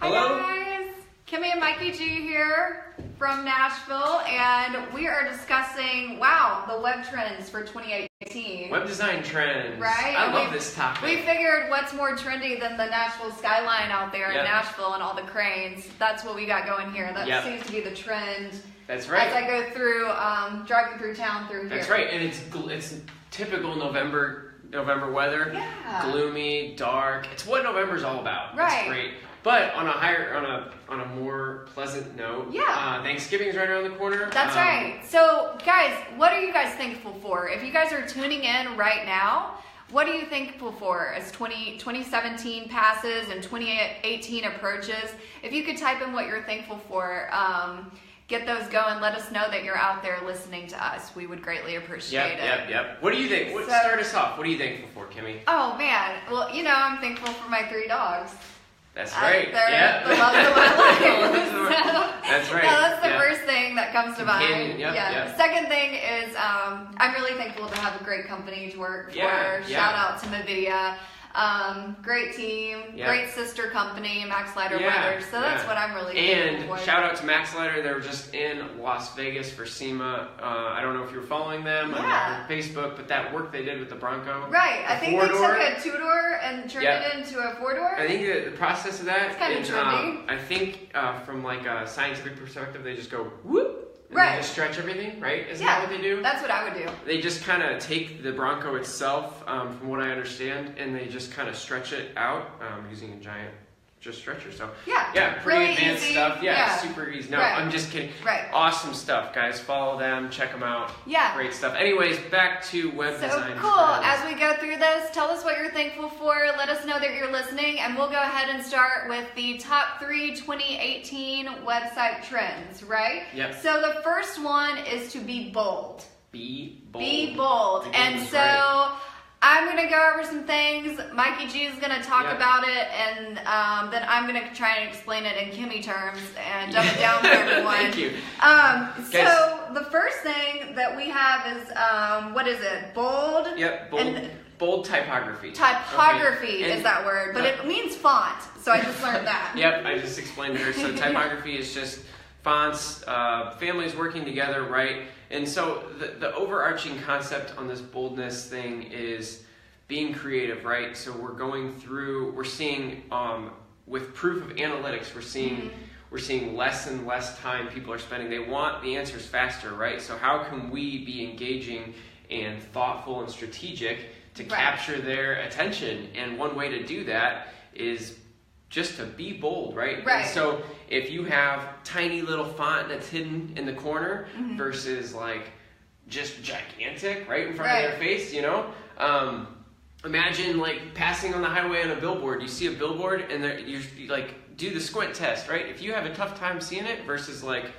Hello? Hi guys, Kimmy and Mikey G here from Nashville, and we are discussing, the web trends for 2018. Web design trends. Right? I love this topic. We figured what's more trendy than the Nashville skyline out there in Nashville and all the cranes. That's what we got going here. That seems to be the trend. That's right. As I go through, driving through town through here. That's right, and it's typical November weather. Yeah. Gloomy, dark. It's what November's all about. Right. It's great. But on a more pleasant note, Thanksgiving's right around the corner. That's right. So, guys, what are you guys thankful for? If you guys are tuning in right now, what are you thankful for as 2017 passes and 2018 approaches? If you could type in what you're thankful for, get those going. Let us know that you're out there listening to us. We would greatly appreciate it. Yep. What do you think? Start us off. What are you thankful for, Kimmy? Oh, man. Well, I'm thankful for my 3 dogs. That's right. They're the love of my life. That's right. That's the first thing that comes to mind. Yep. Second thing is I'm really thankful to have a great company to work for. Shout out to NVIDIA. Great team, great sister company, Max Lighter Brothers. So that's what I'm really thankful for. And shout out to Max Lighter. They were just in Las Vegas for SEMA. I don't know if you were following them on Facebook, but that work they did with the Bronco. Right. I think they took a 2-door and turned it into a 4-door. I think the process of that is kind of trendy. I think from like a scientific perspective, they just go whoop. And they just stretch everything, right? Isn't that what they do? That's what I would do. They just kind of take the Bronco itself, from what I understand, and they just kind of stretch it out using a giant stretcher. So pretty really advanced easy. stuff. Super easy. No, I'm just kidding. Right. Awesome stuff, guys. Follow them. Check them out. Yeah. Great stuff. Anyways, back to web design. So cool. As we go through this, tell us what you're thankful for. Let us know that you're listening, and we'll go ahead and start with the top 3 2018 website trends, right? Yep. So the first one is to be bold. Be bold. Be bold. And so I'm going to go over some things. Mikey G is going to talk about it, and then I'm going to try and explain it in Kimmy terms and dumb it down for everyone. Thank you. So the first thing that we have is, what is it? Bold? Yep, bold typography. Typography is that word, but it means font, so I just learned that. Yep, I just explained to her. So typography is just fonts, families working together, right? And so the overarching concept on this boldness thing is being creative, right? So we're seeing with proof of analytics, we're seeing less and less time people are spending. They want the answers faster, right? So how can we be engaging and thoughtful and strategic to capture their attention? And one way to do that is just to be bold, right? Right. And so if you have tiny little font that's hidden in the corner versus like just gigantic right in front of their face, imagine like passing on the highway on a billboard. You see a billboard and you like do the squint test, right? If you have a tough time seeing it versus like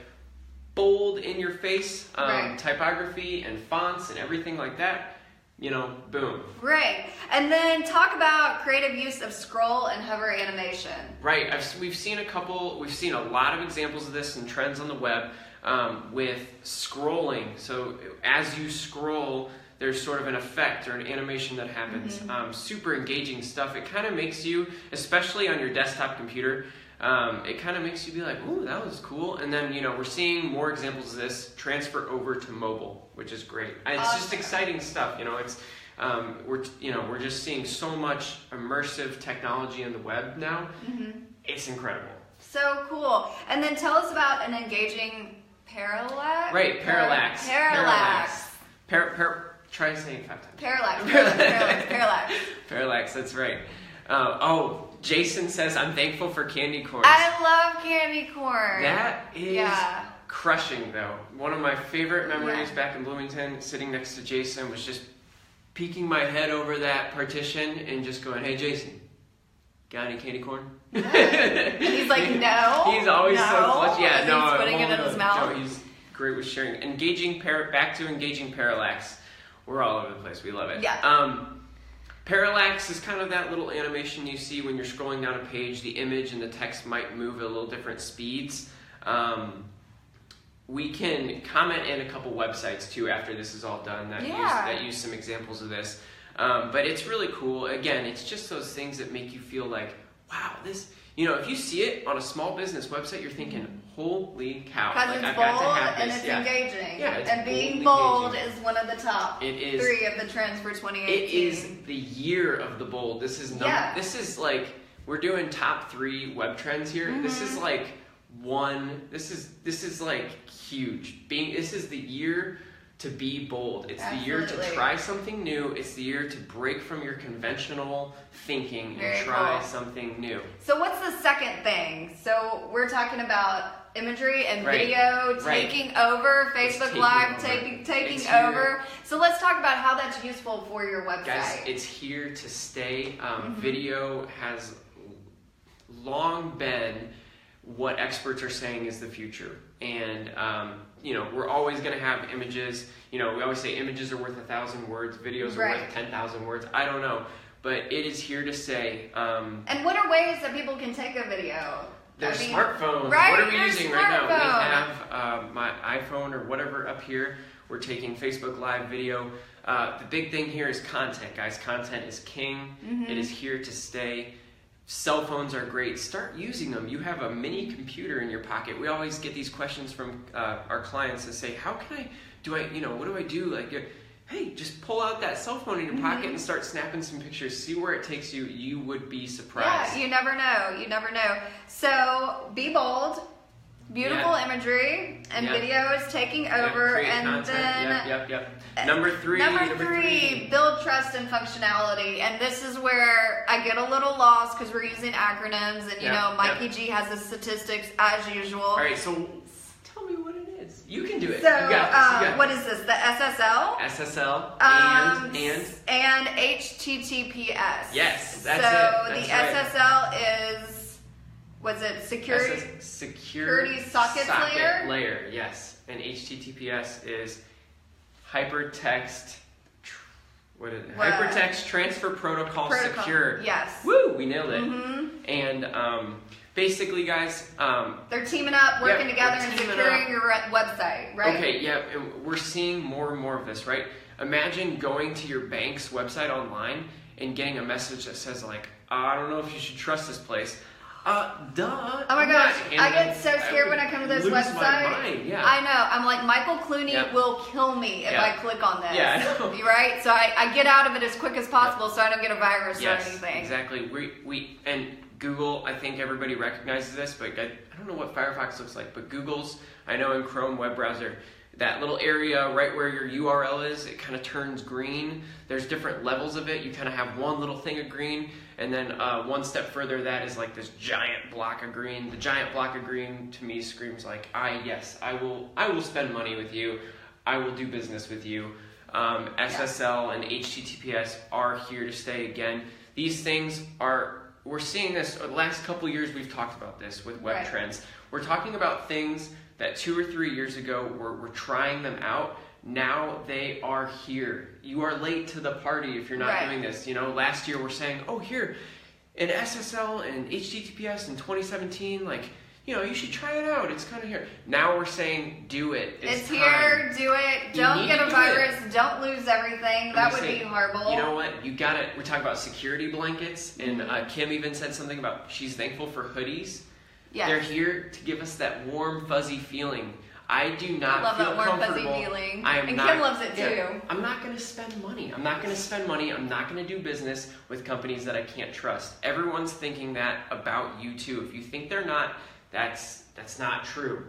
bold in your face typography and fonts and everything like that, boom. Right. And then talk about creative use of scroll and hover animation. Right. We've seen a lot of examples of this and trends on the web with scrolling. So as you scroll, there's sort of an effect or an animation that happens. Super engaging stuff. It kind of makes you, especially on your desktop computer, it kind of makes you be like, ooh, that was cool. And then, we're seeing more examples of this transfer over to mobile, which is great. It's just exciting stuff. It's we're just seeing so much immersive technology in the web now. It's incredible. So cool. And then tell us about an engaging parallax. Right, parallax. Try saying it 5 times. Parallax. Parallax, that's right. Jason says, I'm thankful for candy corn. I love candy corn. That is crushing, though. One of my favorite memories back in Bloomington, sitting next to Jason, was just peeking my head over that partition and just going, hey, Jason, got any candy corn? And he's like, no. He's always so clutch. Yeah, he's putting it in his mouth. No, he's great with sharing. Back to engaging parallax. We're all over the place. We love it. Yeah. Parallax is kind of that little animation you see when you're scrolling down a page. The image and the text might move at a little different speeds. We can comment in a couple websites too after this is all done that use some examples of this. But it's really cool. Again, it's just those things that make you feel like, wow, this, you know, if you see it on a small business website, you're thinking, holy cow. Because like, it's I've bold got to have and this. it's Yeah. engaging. Yeah, it's and being bold bold engaging. is one of the top It is, 3 of the trends for 2018. It is the year of the bold. This is this is like, we're doing top 3 web trends here. Mm-hmm. This is like this is like huge. This is the year to be bold. It's the year to try something new. It's the year to break from your conventional thinking and try something new. So what's the second thing? So we're talking about imagery and video taking over, Facebook Live taking over. So let's talk about how that's useful for your website. Guys, it's here to stay. Video has long been what experts are saying is the future. And, you know, we're always going to have images. You know, we always say images are worth 1,000 words, videos are worth 10,000 words. I don't know. But it is here to stay. And what are ways that people can take a video? There's smartphones. Right? What are we using right now? We have my iPhone or whatever up here. We're taking Facebook Live video. The big thing here is content, guys. Content is king. It is here to stay. Cell phones are great. Start using them. You have a mini computer in your pocket. We always get these questions from our clients that say, how can I, what do I do? Like, hey, just pull out that cell phone in your pocket and start snapping some pictures. See where it takes you. You would be surprised. Yeah, you never know. You never know. So be bold. Beautiful imagery and video is taking over, and content. then Number three, build trust and functionality. And this is where I get a little lost because we're using acronyms, and you know, Mikey G has the statistics as usual. All right, so tell me what it is. You can do it. So, you got this. What is this? The SSL? SSL and HTTPS. Yes, that's it. So the SSL is. Was it security socket layer? Yes. And HTTPS is hypertext. What is it? Hypertext Transfer Protocol Secure. Yes. Woo! We nailed it. And basically, guys, they're teaming up, working together, and securing your website, right? Okay. Yeah. And we're seeing more and more of this, right? Imagine going to your bank's website online and getting a message that says like, I don't know if you should trust this place. Duh. Oh my gosh, I get so scared when I come to this website. I know. I'm like, Michael Clooney will kill me if I click on this. Yeah, I know. Right? So I get out of it as quick as possible so I don't get a virus or anything. Exactly. We and Google, I think everybody recognizes this, but I don't know what Firefox looks like, but Google's, I know in Chrome web browser, that little area right where your URL is, it kind of turns green. There's different levels of it. You kind of have one little thing of green, and then one step further, that is like this giant block of green. The giant block of green to me screams like, I will spend money with you. I will do business with you. SSL and HTTPS are here to stay again. These things we're seeing this, the last couple years we've talked about this with web trends. We're talking about things that 2 or 3 years ago we're trying them out. Now they are here. You are late to the party if you're not doing this. You know, last year we're saying, oh, here, in SSL and HTTPS in 2017, like, you know, you should try it out. It's kind of here. Now we're saying, do it. It's here. Do it. Don't get a virus. Don't lose everything. That would be horrible. You know what? You got it. We're talking about security blankets, and Kim even said something about she's thankful for hoodies. Yes. They're here to give us that warm, fuzzy feeling. I do not feel warm, comfortable. Fuzzy feeling. I am and not, Kim loves it too. Yeah, I'm not going to spend money. I'm not going to do business with companies that I can't trust. Everyone's thinking that about you too. If you think they're not, that's not true.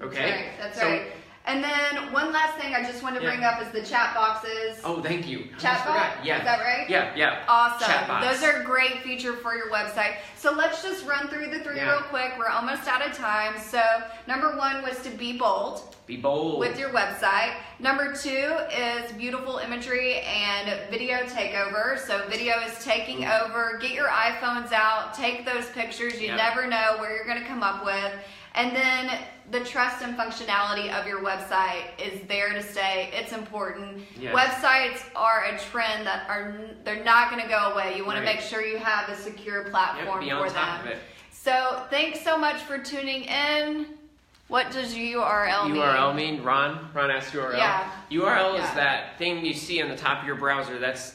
Okay? That's right. And then one last thing I just wanted to bring up is the chat boxes. Oh, thank you. Chat box? Yeah. Is that right? Yeah. Awesome. Chat box. Those are a great feature for your website. So let's just run through the 3 real quick. We're almost out of time. So number 1 was to be bold. Be bold. With your website. Number 2 is beautiful imagery and video takeover. So video is taking over. Get your iPhones out. Take those pictures. You never know where you're going to come up with. And then the trust and functionality of your website is there to stay. It's important. Yes. Websites are a trend that they're not going to go away. You want to make sure you have a secure platform be on for top them. Of it. So thanks so much for tuning in. What does URL mean? URL mean? Ron asked URL. Yeah. URL is that thing you see on the top of your browser. That's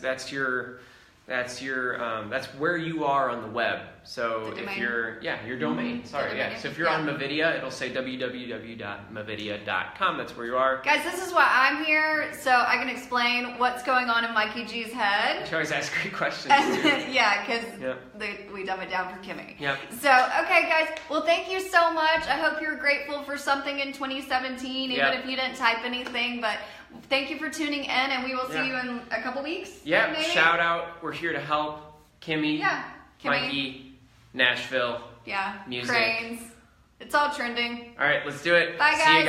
where you are on the web. So The if domain? you're, your domain, sorry, The yeah. domain, So if you're yeah. on Mavidia, it'll say www.mavidia.com. That's where you are. Guys, this is why I'm here, so I can explain what's going on in Mikey G's head. She always asks great questions, too. Yeah, because Yep. we dumb it down for Kimmy. Yep. So, okay, guys. Well, thank you so much. I hope you're grateful for something in 2017, even Yep. if you didn't type anything. But thank you for tuning in, and we will see Yeah. you in a couple weeks. Yeah, maybe? shout out. We're here to help. Kimmy, Yeah, Kimmy. Mikey, Nashville. Yeah, Music. Cranes. It's all trending. All right, let's do it. Bye, See you guys. guys.